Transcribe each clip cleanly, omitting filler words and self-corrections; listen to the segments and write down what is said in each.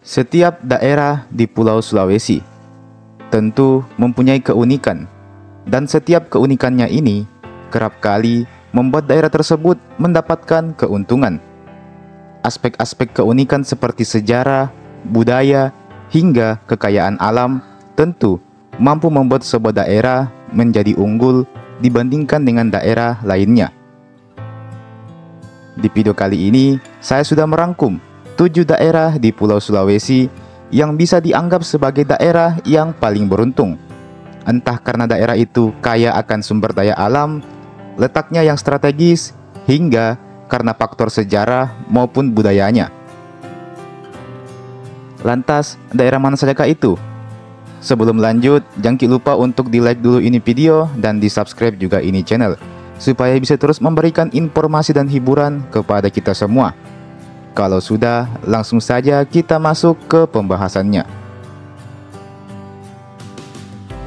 Setiap daerah di Pulau Sulawesi tentu mempunyai keunikan, dan setiap keunikannya ini kerap kali membuat daerah tersebut mendapatkan keuntungan. Aspek-aspek keunikan seperti sejarah, budaya, hingga kekayaan alam tentu mampu membuat sebuah daerah menjadi unggul dibandingkan dengan daerah lainnya. Di video kali ini, saya sudah merangkum 7 daerah di Pulau Sulawesi yang bisa dianggap sebagai daerah yang paling beruntung. Entah karena daerah itu kaya akan sumber daya alam, letaknya yang strategis, hingga karena faktor sejarah maupun budayanya. Lantas, daerah mana sajakah itu? Sebelum lanjut, jangan lupa untuk di-like dulu ini video dan di-subscribe juga ini channel, supaya bisa terus memberikan informasi dan hiburan kepada kita semua. Kalau sudah, langsung saja kita masuk ke pembahasannya.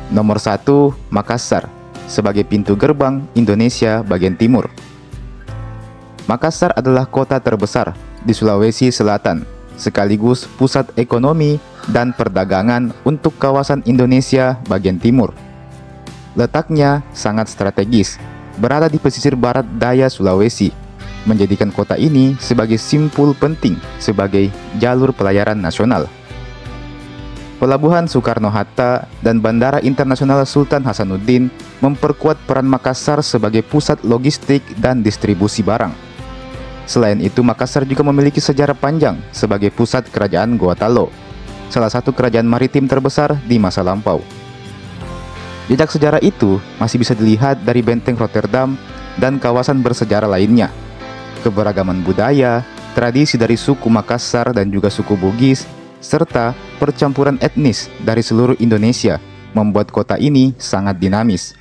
Nomor 1, Makassar, sebagai pintu gerbang Indonesia bagian timur. Makassar adalah kota terbesar di Sulawesi Selatan, sekaligus pusat ekonomi dan perdagangan untuk kawasan Indonesia bagian timur. Letaknya sangat strategis, berada di pesisir barat daya Sulawesi, menjadikan kota ini sebagai simpul penting sebagai jalur pelayaran nasional. Pelabuhan Soekarno-Hatta dan Bandara Internasional Sultan Hasanuddin memperkuat peran Makassar sebagai pusat logistik dan distribusi barang. Selain itu, Makassar juga memiliki sejarah panjang sebagai pusat kerajaan Gorontalo, salah satu kerajaan maritim terbesar di masa lampau. Jejak sejarah itu masih bisa dilihat dari benteng Rotterdam dan kawasan bersejarah lainnya. Keberagaman budaya, tradisi dari suku Makassar dan juga suku Bugis, serta percampuran etnis dari seluruh Indonesia membuat kota ini sangat dinamis.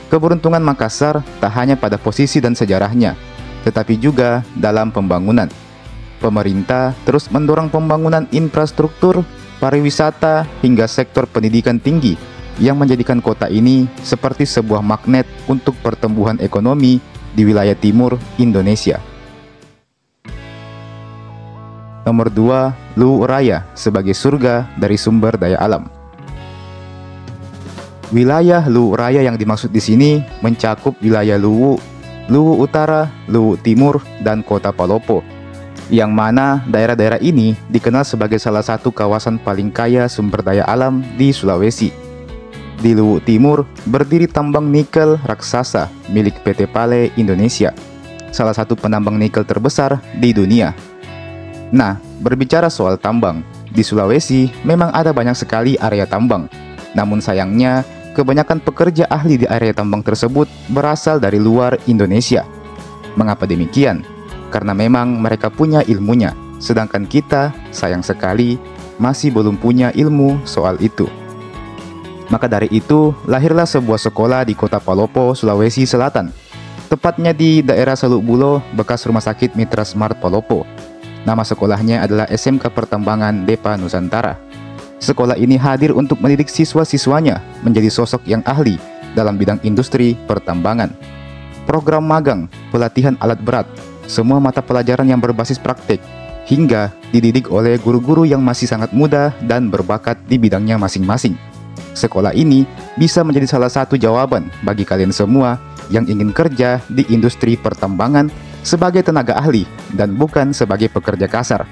Keberuntungan Makassar tak hanya pada posisi dan sejarahnya, tetapi juga dalam pembangunan. Pemerintah terus mendorong pembangunan infrastruktur, pariwisata, hingga sektor pendidikan tinggi yang menjadikan kota ini seperti sebuah magnet untuk pertumbuhan ekonomi di wilayah timur Indonesia. Nomor 2, Luwu Raya sebagai surga dari sumber daya alam. Wilayah Luwu Raya yang dimaksud di sini mencakup wilayah Luwu, Luwu Utara, Luwu Timur, dan Kota Palopo, yang mana daerah-daerah ini dikenal sebagai salah satu kawasan paling kaya sumber daya alam di Sulawesi. Di Luwu Timur berdiri tambang nikel raksasa milik PT Pale Indonesia, salah satu penambang nikel terbesar di dunia. Nah, berbicara soal tambang, di Sulawesi memang ada banyak sekali area tambang. Namun sayangnya, kebanyakan pekerja ahli di area tambang tersebut berasal dari luar Indonesia. Mengapa demikian? Karena memang mereka punya ilmunya, sedangkan kita, sayang sekali, masih belum punya ilmu soal itu. Maka dari itu, lahirlah sebuah sekolah di Kota Palopo, Sulawesi Selatan, tepatnya di daerah Seluk Bulo, bekas Rumah Sakit Mitra Smart Palopo. Nama sekolahnya adalah SMK Pertambangan Depa Nusantara. Sekolah ini hadir untuk mendidik siswa-siswanya menjadi sosok yang ahli dalam bidang industri pertambangan. Program magang, pelatihan alat berat, semua mata pelajaran yang berbasis praktik, hingga dididik oleh guru-guru yang masih sangat muda dan berbakat di bidangnya masing-masing. Sekolah ini bisa menjadi salah satu jawaban bagi kalian semua yang ingin kerja di industri pertambangan sebagai tenaga ahli dan bukan sebagai pekerja kasar.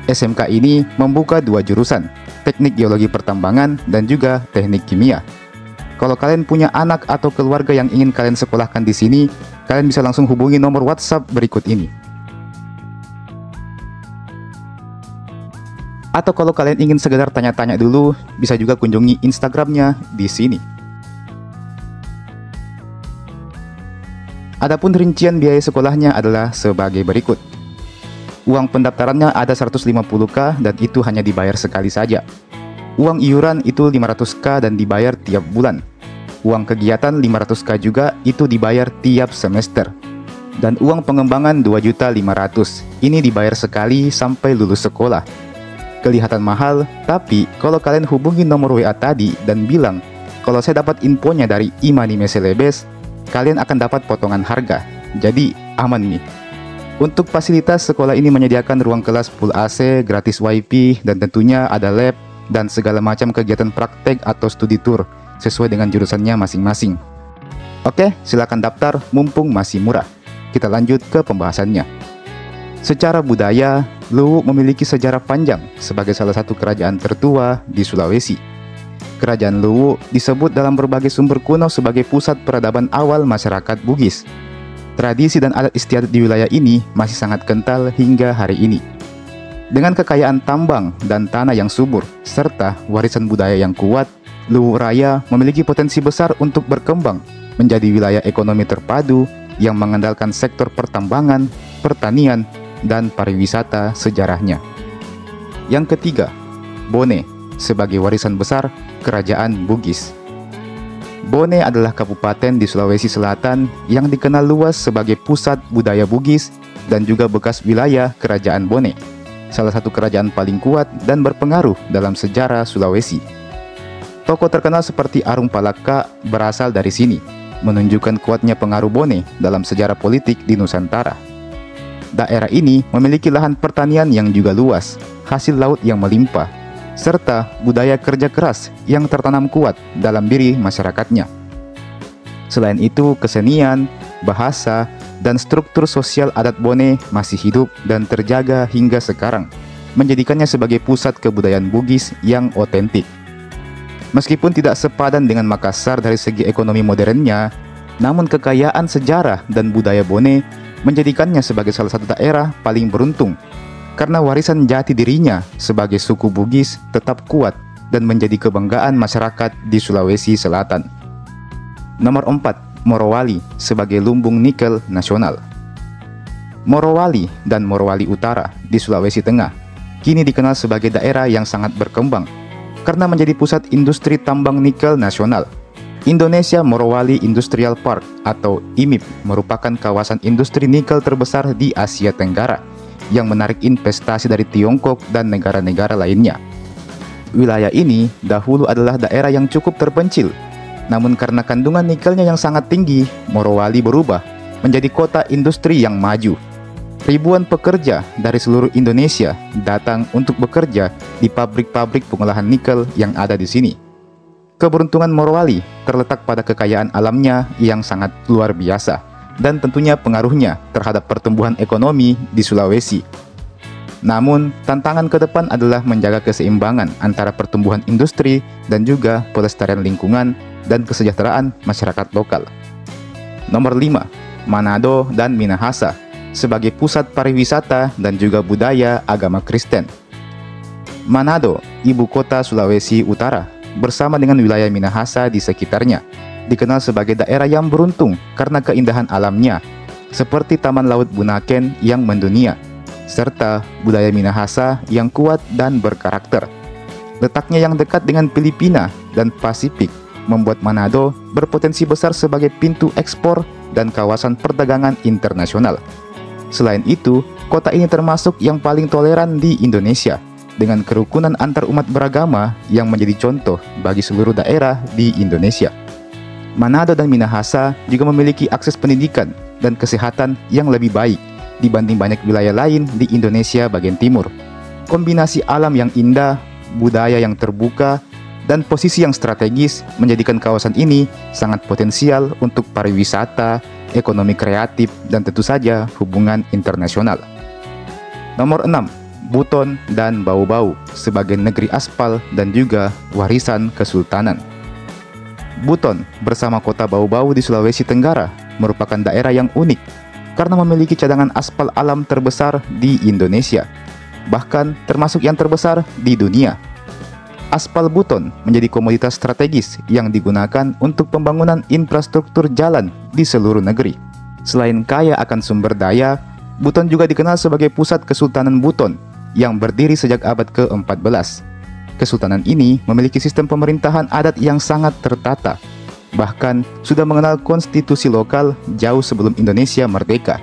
SMK ini membuka 2 jurusan, teknik geologi pertambangan dan juga teknik kimia. Kalau kalian punya anak atau keluarga yang ingin kalian sekolahkan di sini, kalian bisa langsung hubungi nomor WhatsApp berikut ini. Atau kalau kalian ingin sekedar tanya-tanya dulu, bisa juga kunjungi Instagramnya di sini. Adapun rincian biaya sekolahnya adalah sebagai berikut. Uang pendaftarannya ada 150.000 dan itu hanya dibayar sekali saja. Uang iuran itu 500.000 dan dibayar tiap bulan. Uang kegiatan 500.000 juga itu dibayar tiap semester. Dan uang pengembangan 2.500.000. Ini dibayar sekali sampai lulus sekolah. Kelihatan mahal, tapi kalau kalian hubungi nomor WA tadi dan bilang kalau saya dapat infonya dari Imani Meselebes, kalian akan dapat potongan harga. Jadi aman nih. Untuk fasilitas, sekolah ini menyediakan ruang kelas full AC, gratis WiFi, dan tentunya ada lab dan segala macam kegiatan praktek atau studi tour sesuai dengan jurusannya masing-masing. Oke, silakan daftar mumpung masih murah. Kita lanjut ke pembahasannya. Secara budaya, Luwu memiliki sejarah panjang sebagai salah satu kerajaan tertua di Sulawesi. Kerajaan Luwu disebut dalam berbagai sumber kuno sebagai pusat peradaban awal masyarakat Bugis. Tradisi dan adat istiadat di wilayah ini masih sangat kental hingga hari ini. Dengan kekayaan tambang dan tanah yang subur, serta warisan budaya yang kuat, Luwu Raya memiliki potensi besar untuk berkembang menjadi wilayah ekonomi terpadu yang mengandalkan sektor pertambangan, pertanian, dan pariwisata sejarahnya. Yang ketiga, Bone sebagai warisan besar Kerajaan Bugis. Bone adalah kabupaten di Sulawesi Selatan yang dikenal luas sebagai pusat budaya Bugis dan juga bekas wilayah Kerajaan Bone, salah satu kerajaan paling kuat dan berpengaruh dalam sejarah Sulawesi. Tokoh terkenal seperti Arung Palaka berasal dari sini, menunjukkan kuatnya pengaruh Bone dalam sejarah politik di Nusantara. Daerah ini memiliki lahan pertanian yang juga luas, hasil laut yang melimpah, serta budaya kerja keras yang tertanam kuat dalam diri masyarakatnya. Selain itu, kesenian, bahasa, dan struktur sosial adat Bone masih hidup dan terjaga hingga sekarang, menjadikannya sebagai pusat kebudayaan Bugis yang otentik. Meskipun tidak sepadan dengan Makassar dari segi ekonomi modernnya, namun kekayaan sejarah dan budaya Bone menjadikannya sebagai salah satu daerah paling beruntung karena warisan jati dirinya sebagai suku Bugis tetap kuat dan menjadi kebanggaan masyarakat di Sulawesi Selatan. Nomor 4, Morowali sebagai lumbung nikel nasional. Morowali dan Morowali Utara di Sulawesi Tengah kini dikenal sebagai daerah yang sangat berkembang karena menjadi pusat industri tambang nikel nasional. Indonesia Morowali Industrial Park atau IMIP merupakan kawasan industri nikel terbesar di Asia Tenggara yang menarik investasi dari Tiongkok dan negara-negara lainnya. Wilayah ini dahulu adalah daerah yang cukup terpencil, namun karena kandungan nikelnya yang sangat tinggi, Morowali berubah menjadi kota industri yang maju. Ribuan pekerja dari seluruh Indonesia datang untuk bekerja di pabrik-pabrik pengolahan nikel yang ada di sini. Keberuntungan Morowali terletak pada kekayaan alamnya yang sangat luar biasa dan tentunya pengaruhnya terhadap pertumbuhan ekonomi di Sulawesi. Namun, tantangan ke depan adalah menjaga keseimbangan antara pertumbuhan industri dan juga pelestarian lingkungan dan kesejahteraan masyarakat lokal. Nomor 5, Manado dan Minahasa sebagai pusat pariwisata dan juga budaya agama Kristen. Manado, ibu kota Sulawesi Utara, bersama dengan wilayah Minahasa di sekitarnya, dikenal sebagai daerah yang beruntung karena keindahan alamnya, seperti Taman Laut Bunaken yang mendunia, serta budaya Minahasa yang kuat dan berkarakter. Letaknya yang dekat dengan Filipina dan Pasifik membuat Manado berpotensi besar sebagai pintu ekspor dan kawasan perdagangan internasional. Selain itu, kota ini termasuk yang paling toleran di Indonesia, dengan kerukunan antar umat beragama yang menjadi contoh bagi seluruh daerah di Indonesia. Manado dan Minahasa juga memiliki akses pendidikan dan kesehatan yang lebih baik dibanding banyak wilayah lain di Indonesia bagian timur. Kombinasi alam yang indah, budaya yang terbuka, dan posisi yang strategis menjadikan kawasan ini sangat potensial untuk pariwisata, ekonomi kreatif, dan tentu saja hubungan internasional. Nomor 6, Buton dan Bau-Bau sebagai negeri aspal dan juga warisan kesultanan. Buton bersama kota Bau-Bau di Sulawesi Tenggara merupakan daerah yang unik karena memiliki cadangan aspal alam terbesar di Indonesia, bahkan termasuk yang terbesar di dunia. Aspal Buton menjadi komoditas strategis yang digunakan untuk pembangunan infrastruktur jalan di seluruh negeri. Selain kaya akan sumber daya, Buton juga dikenal sebagai pusat Kesultanan Buton yang berdiri sejak abad ke-14. Kesultanan ini memiliki sistem pemerintahan adat yang sangat tertata, bahkan sudah mengenal konstitusi lokal jauh sebelum Indonesia merdeka.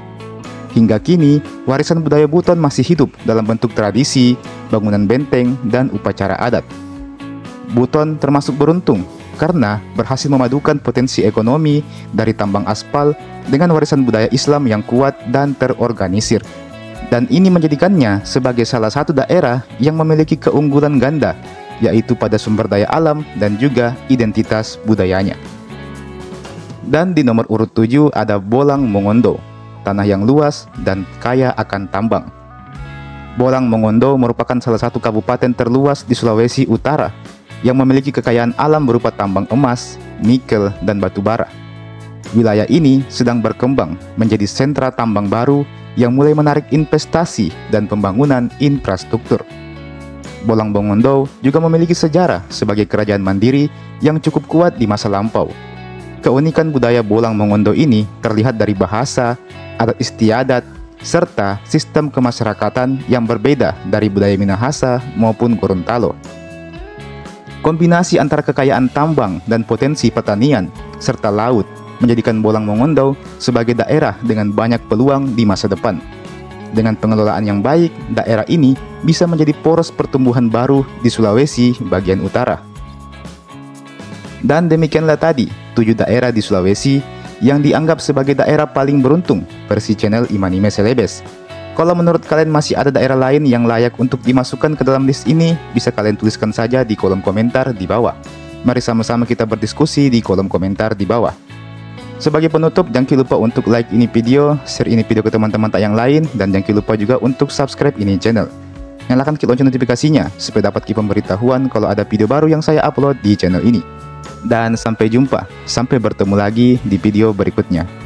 Hingga kini, warisan budaya Buton masih hidup dalam bentuk tradisi, bangunan benteng, dan upacara adat. Buton termasuk beruntung karena berhasil memadukan potensi ekonomi dari tambang aspal dengan warisan budaya Islam yang kuat dan terorganisir. Dan ini menjadikannya sebagai salah satu daerah yang memiliki keunggulan ganda, yaitu pada sumber daya alam dan juga identitas budayanya. Dan di nomor urut 7 ada Bolang Mongondo, tanah yang luas dan kaya akan tambang. Bolang Mongondo merupakan salah satu kabupaten terluas di Sulawesi Utara yang memiliki kekayaan alam berupa tambang emas, nikel, dan batu bara. Wilayah ini sedang berkembang menjadi sentra tambang baru yang mulai menarik investasi dan pembangunan infrastruktur. Bolang Mongondo juga memiliki sejarah sebagai kerajaan mandiri yang cukup kuat di masa lampau. Keunikan budaya Bolang Mongondo ini terlihat dari bahasa, adat istiadat, serta sistem kemasyarakatan yang berbeda dari budaya Minahasa maupun Gorontalo. Kombinasi antara kekayaan tambang dan potensi pertanian serta laut menjadikan Bolang Mongondo sebagai daerah dengan banyak peluang di masa depan. Dengan pengelolaan yang baik, daerah ini bisa menjadi poros pertumbuhan baru di Sulawesi bagian utara. Dan demikianlah tadi 7 daerah di Sulawesi yang dianggap sebagai daerah paling beruntung versi channel Imanime Celebes. Kalau menurut kalian masih ada daerah lain yang layak untuk dimasukkan ke dalam list ini, bisa kalian tuliskan saja di kolom komentar di bawah. Mari sama-sama kita berdiskusi di kolom komentar di bawah. Sebagai penutup, jangan lupa untuk like ini video, share ini video ke teman-teman tak yang lain, dan jangan lupa juga untuk subscribe ini channel. Nyalakan lonceng notifikasinya supaya dapat pemberitahuan kalau ada video baru yang saya upload di channel ini. Dan sampai jumpa, sampai bertemu lagi di video berikutnya.